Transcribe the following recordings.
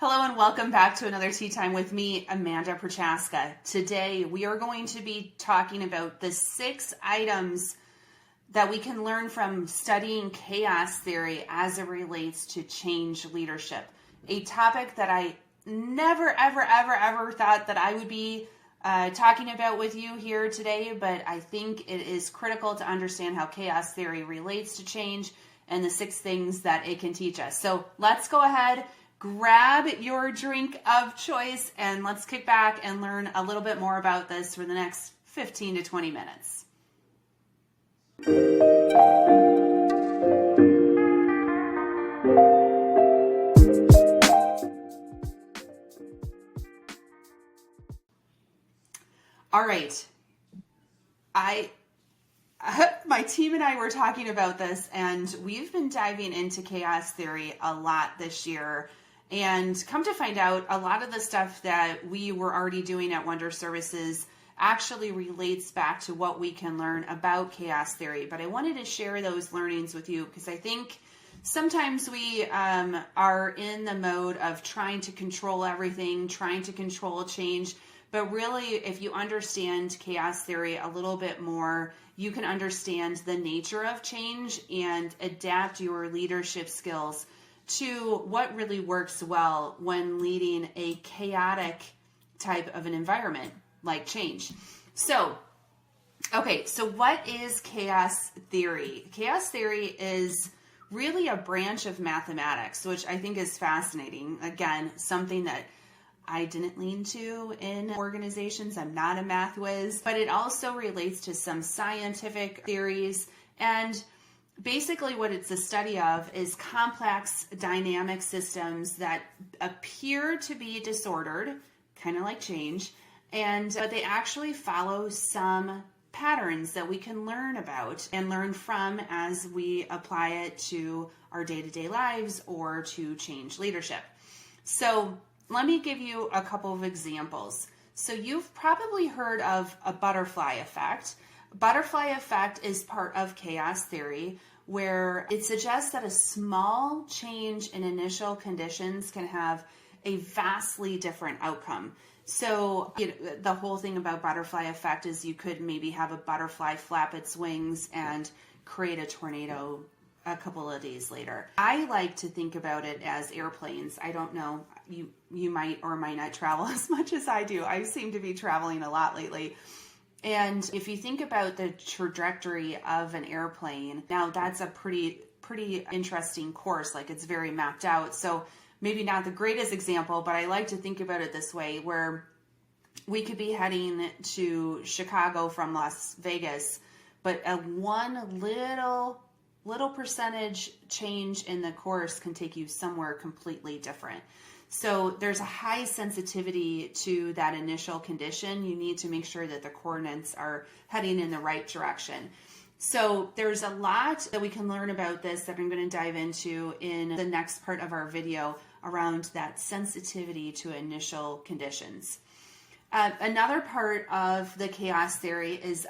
Hello and welcome back to another Tea Time with me, Amanda Prochaska. Today we are going to be talking about the 6 items that we can learn from studying chaos theory as it relates to change leadership. A topic that I never, ever thought that I would be talking about with you here today, but I think it is critical to understand how chaos theory relates to change and the 6 things that it can teach us. So let's go ahead, grab your drink of choice, and let's kick back and learn a little bit more about this for the next 15 to 20 minutes. All right. My team and I were talking about this, and we've been diving into chaos theory a lot this year. And come to find out, a lot of the stuff that we were already doing at Wonder Services actually relates back to what we can learn about chaos theory. But I wanted to share those learnings with you because I think sometimes we are in the mode of trying to control everything, trying to control change. But really, if you understand chaos theory a little bit more, you can understand the nature of change and adapt your leadership skills to what really works well when leading a chaotic type of an environment like change. So what is chaos theory? Chaos theory is really a branch of mathematics, which I think is fascinating. Again, something that I didn't lean to in organizations. I'm not a math whiz, but it also relates to some scientific theories. And basically what it's a study of is complex dynamic systems that appear to be disordered, kind of like change, but they actually follow some patterns that we can learn about and learn from as we apply it to our day-to-day lives or to change leadership. So let me give you a couple of examples. So you've probably heard of a butterfly effect. Butterfly effect is part of chaos theory, where it suggests that a small change in initial conditions can have a vastly different outcome. So the whole thing about butterfly effect is you could maybe have a butterfly flap its wings and create a tornado a couple of days later. I like to think about it as airplanes. I don't know, you might or might not travel as much as I do. I seem to be traveling a lot lately. And if you think about the trajectory of an airplane, now that's a pretty interesting course. Like, it's very mapped out. So maybe not the greatest example, but I like to think about it this way, where we could be heading to Chicago from Las Vegas, but a one little percentage change in the course can take you somewhere completely different. So there's a high sensitivity to that initial condition. You need to make sure that the coordinates are heading in the right direction. So there's a lot that we can learn about this that I'm going to dive into in the next part of our video around that sensitivity to initial conditions. Another part of the chaos theory is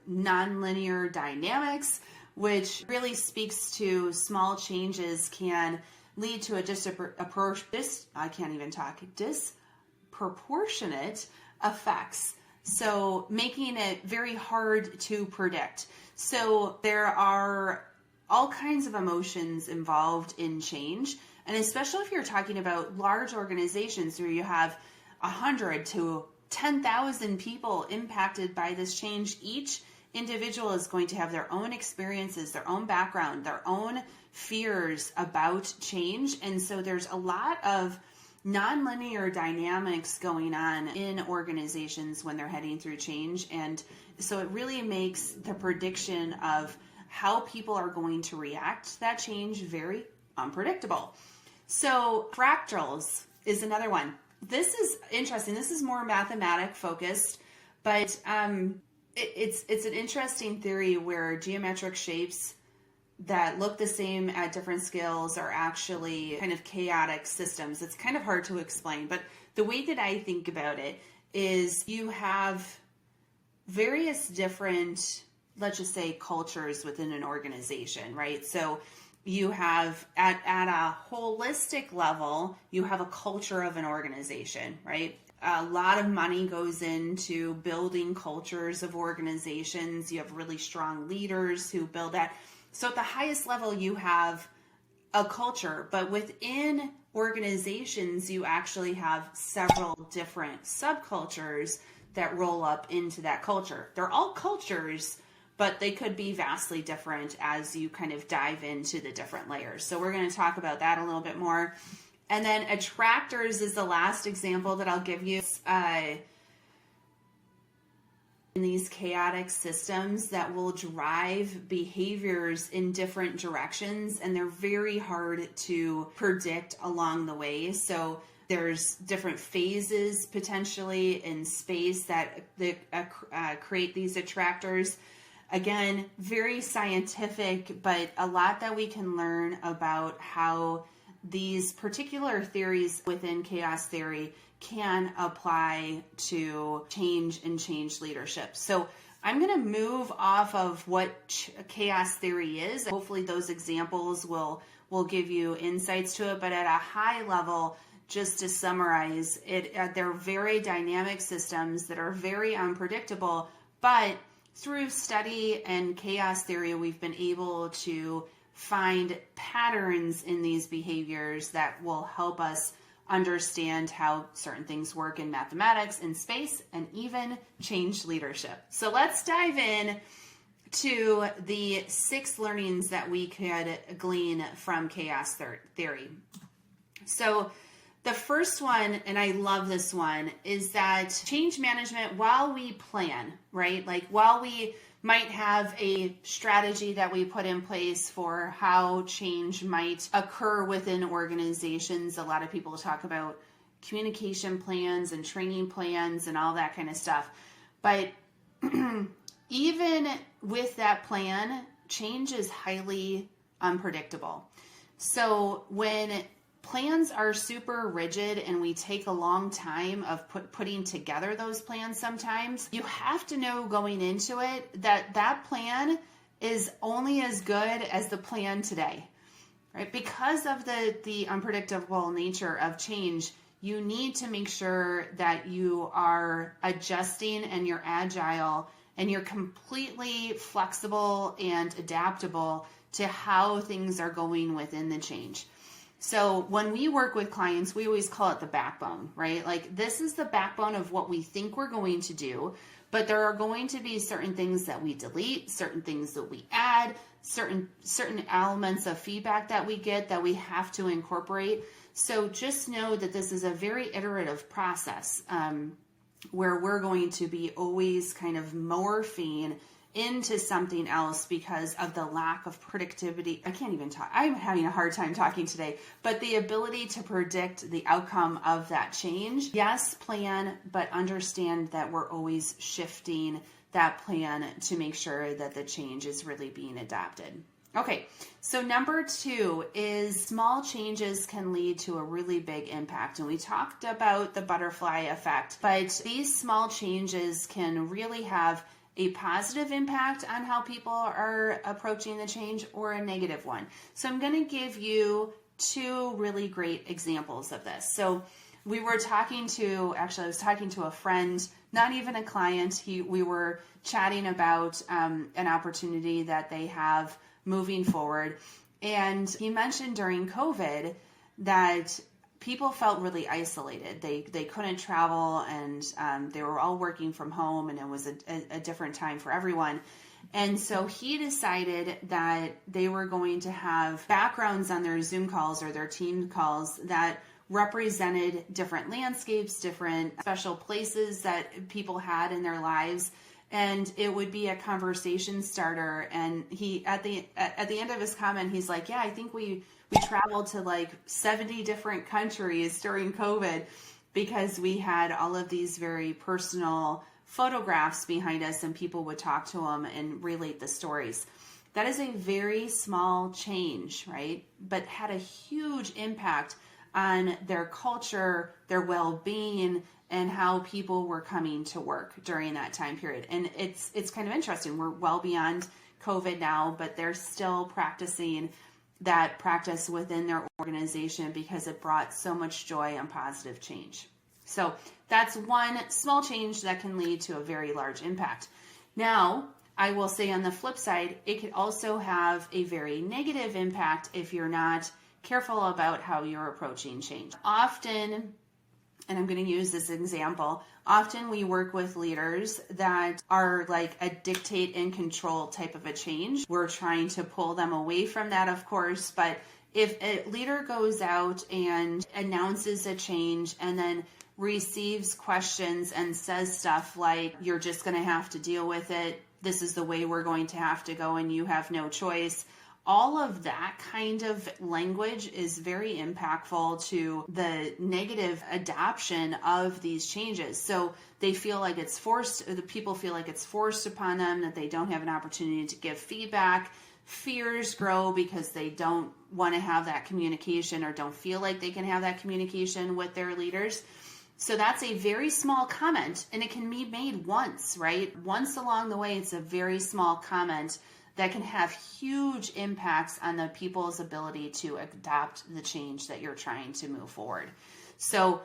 nonlinear dynamics, which really speaks to small changes can lead to a disproportionate effects. So making it very hard to predict. So there are all kinds of emotions involved in change. And especially if you're talking about large organizations where you have 100 to 10,000 people impacted by this change, each individual is going to have their own experiences, their own background, their own fears about change. And so there's a lot of nonlinear dynamics going on in organizations when they're heading through change. And so it really makes the prediction of how people are going to react to that change very unpredictable. So fractals is another one. This is interesting. This is more mathematic focused, but it's an interesting theory where geometric shapes that look the same at different scales are actually kind of chaotic systems. It's kind of hard to explain, but the way that I think about it is you have various different, let's just say, cultures within an organization, right? So you have at a holistic level, you have a culture of an organization, right? A lot of money goes into building cultures of organizations. You have really strong leaders who build that. So at the highest level, you have a culture, but within organizations, you actually have several different subcultures that roll up into that culture. They're all cultures, but they could be vastly different as you kind of dive into the different layers. So we're going to talk about that a little bit more. And then attractors is the last example that I'll give you. In these chaotic systems that will drive behaviors in different directions, and they're very hard to predict along the way. So there's different phases potentially in space that create these attractors. Again, very scientific, but a lot that we can learn about how these particular theories within chaos theory can apply to change leadership. So I'm going to move off of what chaos theory is. Hopefully those examples will give you insights to it, but at a high level, just to summarize it, they're very dynamic systems that are very unpredictable, but through study and chaos theory, we've been able to find patterns in these behaviors that will help us understand how certain things work in mathematics, in space, and even change leadership. So let's dive in to the 6 learnings that we could glean from chaos theory. So the first one, and I love this one, is that change management, while we plan, right? Like while we might have a strategy that we put in place for how change might occur within organizations. A lot of people talk about communication plans and training plans and all that kind of stuff. But even with that plan, change is highly unpredictable. So when plans are super rigid and we take a long time of putting together those plans, sometimes you have to know going into it that plan is only as good as the plan today, right? Because of the unpredictable nature of change, you need to make sure that you are adjusting and you're agile and you're completely flexible and adaptable to how things are going within the change. So when we work with clients, we always call it the backbone, right? Like this is the backbone of what we think we're going to do, but there are going to be certain things that we delete, certain things that we add, certain elements of feedback that we get that we have to incorporate. So just know that this is a very iterative process where we're going to be always kind of morphing into something else because of the lack of predictability. I can't even talk. I'm having a hard time talking today, but the ability to predict the outcome of that change. Yes, plan, but understand that we're always shifting that plan to make sure that the change is really being adopted. Okay, so number 2 is small changes can lead to a really big impact. And we talked about the butterfly effect, but these small changes can really have a positive impact on how people are approaching the change or a negative one. So I'm going to give you 2 really great examples of this. So I was talking to a friend, not even a client. We were chatting about an opportunity that they have moving forward. And he mentioned during COVID that people felt really isolated. They couldn't travel, and they were all working from home, and it was a different time for everyone. And so he decided that they were going to have backgrounds on their Zoom calls or their team calls that represented different landscapes, different special places that people had in their lives. And it would be a conversation starter. And he, at the end of his comment, he's like, yeah, I think we traveled to like 70 different countries during COVID because we had all of these very personal photographs behind us and people would talk to them and relate the stories. That is a very small change, right? But had a huge impact on their culture, their well-being, and how people were coming to work during that time period. And it's kind of interesting. We're well beyond COVID now, but they're still practicing that practice within their organization because it brought so much joy and positive change. So that's one small change that can lead to a very large impact. Now, I will say on the flip side, it could also have a very negative impact if you're not careful about how you're approaching change. Often, and I'm going to use this example, often we work with leaders that are like a dictate and control type of a change. We're trying to pull them away from that, of course, but if a leader goes out and announces a change and then receives questions and says stuff like, you're just going to have to deal with it, this is the way we're going to have to go and you have no choice, all of that kind of language is very impactful to the negative adoption of these changes. So they feel like it's forced, the people feel like it's forced upon them, that they don't have an opportunity to give feedback. Fears grow because they don't want to have that communication or don't feel like they can have that communication with their leaders. So that's a very small comment, and it can be made once, right? Once along the way, it's a very small comment that can have huge impacts on the people's ability to adopt the change that you're trying to move forward. So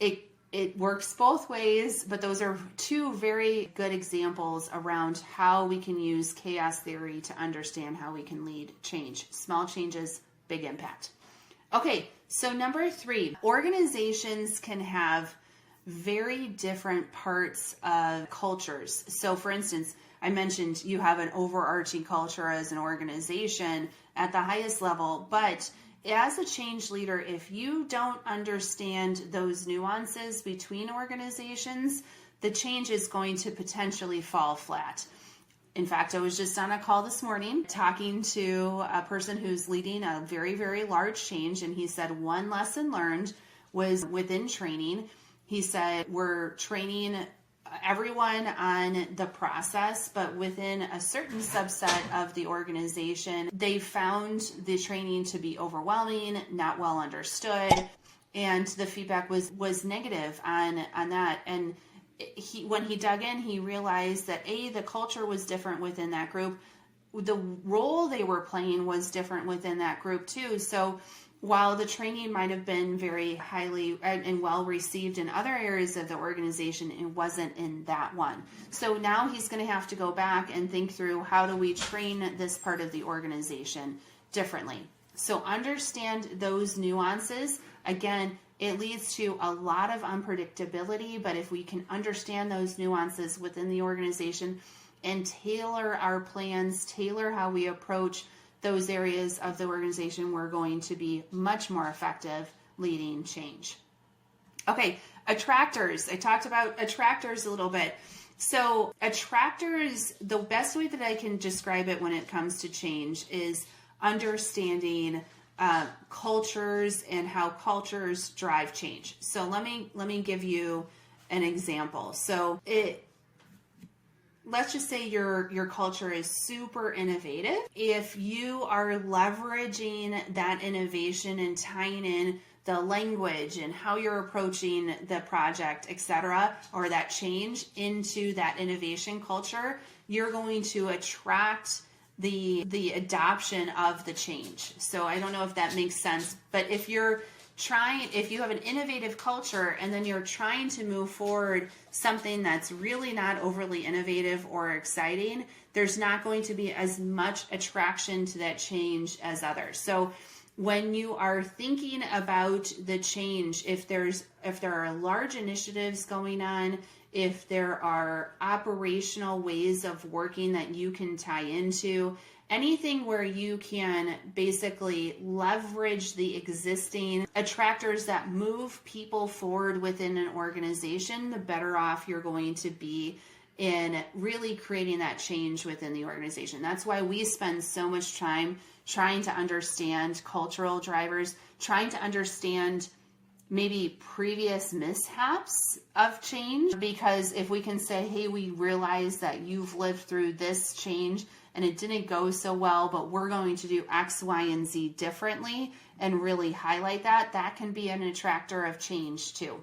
it works both ways, but those are two very good examples around how we can use chaos theory to understand how we can lead change. Small changes, big impact. Okay, so number 3, organizations can have very different parts of cultures. So for instance, I mentioned you have an overarching culture as an organization at the highest level, but as a change leader, if you don't understand those nuances between organizations, the change is going to potentially fall flat. In fact, I was just on a call this morning talking to a person who's leading a very, very large change, and he said one lesson learned was within training. He said, we're training everyone on the process, but within a certain subset of the organization, they found the training to be overwhelming, not well understood, and the feedback was negative on that. And when he dug in, he realized that the culture was different within that group. The role they were playing was different within that group too. So while the training might have been very highly and well received in other areas of the organization, it wasn't in that one. So now he's going to have to go back and think through, how do we train this part of the organization differently? So understand those nuances. Again, it leads to a lot of unpredictability, but if we can understand those nuances within the organization and tailor our plans, tailor how we approach those areas of the organization, we're going to be much more effective leading change. Okay, attractors. I talked about attractors a little bit. So attractors, the best way that I can describe it when it comes to change is understanding cultures and how cultures drive change. So let me give you an example. So let's just say your culture is super innovative. If you are leveraging that innovation and tying in the language and how you're approaching the project, etc., or that change into that innovation culture, you're going to attract the adoption of the change. So I don't know if that makes sense, but if you have an innovative culture and then you're trying to move forward something that's really not overly innovative or exciting, there's not going to be as much attraction to that change as others. So when you are thinking about the change, if there are large initiatives going on, if there are operational ways of working that you can tie into, anything where you can basically leverage the existing attractors that move people forward within an organization, the better off you're going to be in really creating that change within the organization. That's why we spend so much time trying to understand cultural drivers, trying to understand maybe previous mishaps of change, because if we can say, hey, we realize that you've lived through this change and it didn't go so well, but we're going to do X, Y, and Z differently and really highlight that can be an attractor of change too.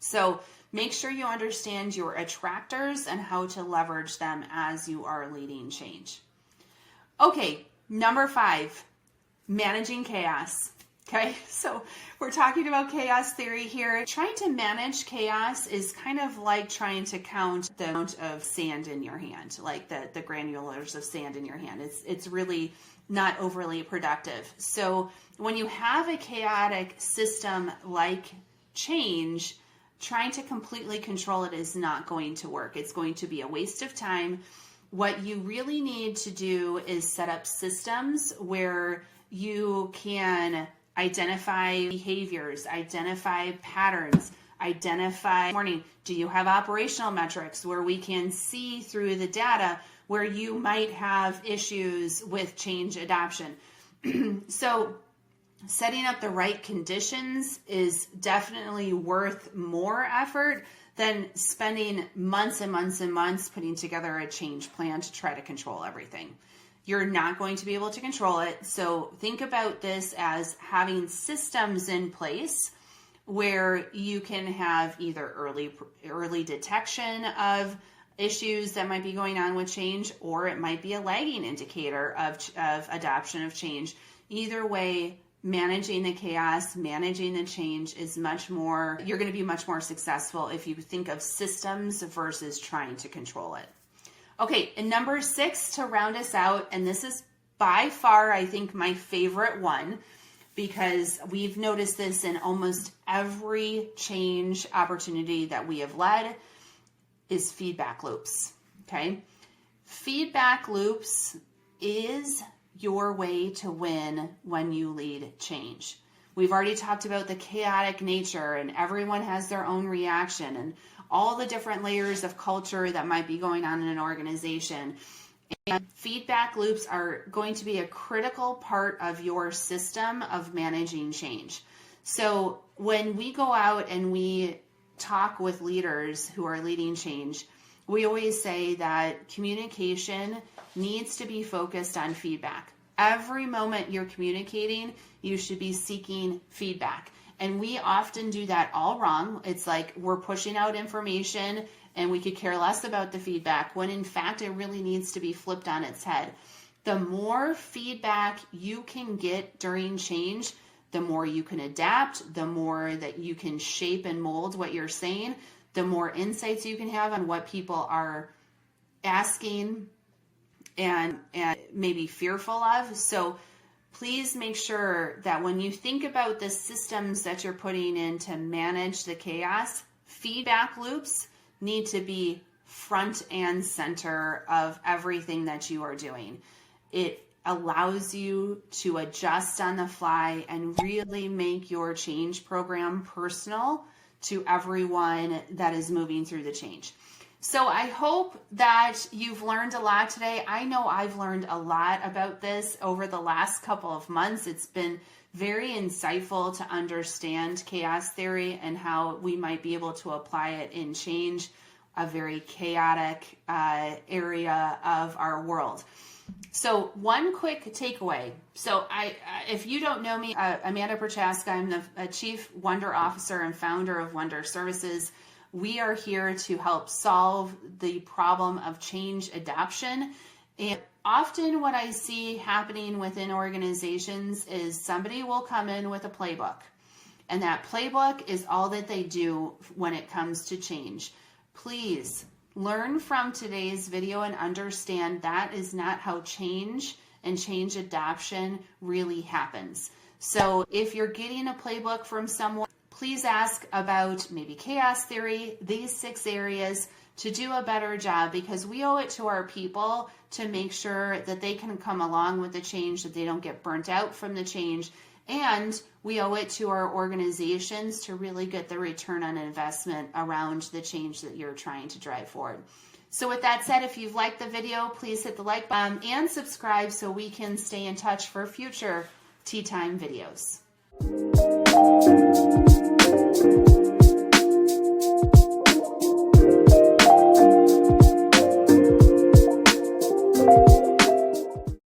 So make sure you understand your attractors and how to leverage them as you are leading change. Okay, Number 5, managing chaos. Okay, so we're talking about chaos theory here. Trying to manage chaos is kind of like trying to count the amount of sand in your hand, like the granulars of sand in your hand. It's really not overly productive. So when you have a chaotic system like change, trying to completely control it is not going to work. It's going to be a waste of time. What you really need to do is set up systems where you can identify behaviors, identify patterns, identify do you have operational metrics where we can see through the data where you might have issues with change adoption. So setting up the right conditions is definitely worth more effort than spending months and months and months putting together a change plan to try to control everything. You're not going to be able to control it. So think about this as having systems in place where you can have either early detection of issues that might be going on with change, or it might be a lagging indicator of adoption of change. Either way, managing the chaos, managing the change is you're going to be much more successful if you think of systems versus trying to control it. Okay, and number 6 to round us out, and this is by far, I think, my favorite one, because we've noticed this in almost every change opportunity that we have led, is feedback loops, okay? Feedback loops is your way to win when you lead change. We've already talked about the chaotic nature, and everyone has their own reaction, and all the different layers of culture that might be going on in an organization. And feedback loops are going to be a critical part of your system of managing change. So when we go out and we talk with leaders who are leading change, we always say that communication needs to be focused on feedback. Every moment you're communicating, you should be seeking feedback. And we often do that all wrong. It's like we're pushing out information and we could care less about the feedback, when in fact it really needs to be flipped on its head. The more feedback you can get during change, the more you can adapt, the more that you can shape and mold what you're saying, the more insights you can have on what people are asking and maybe fearful of. So please make sure that when you think about the systems that you're putting in to manage the chaos, feedback loops need to be front and center of everything that you are doing. It allows you to adjust on the fly and really make your change program personal to everyone that is moving through the change. So I hope that you've learned a lot today. I know I've learned a lot about this over the last couple of months. It's been very insightful to understand chaos theory and how we might be able to apply it in change, a very chaotic area of our world. So one quick takeaway. So if you don't know me, Amanda Prochaska, I'm the Chief Wonder Officer and founder of Wonder Services. We are here to help solve the problem of change adoption. And often what I see happening within organizations is somebody will come in with a playbook, and that playbook is all that they do when it comes to change. Please learn from today's video and understand that is not how change and change adoption really happens. So if you're getting a playbook from someone, please ask about maybe chaos theory, these 6 areas, to do a better job, because we owe it to our people to make sure that they can come along with the change, that they don't get burnt out from the change. And we owe it to our organizations to really get the return on investment around the change that you're trying to drive forward. So with that said, if you've liked the video, please hit the like button and subscribe so we can stay in touch for future Tea Time videos.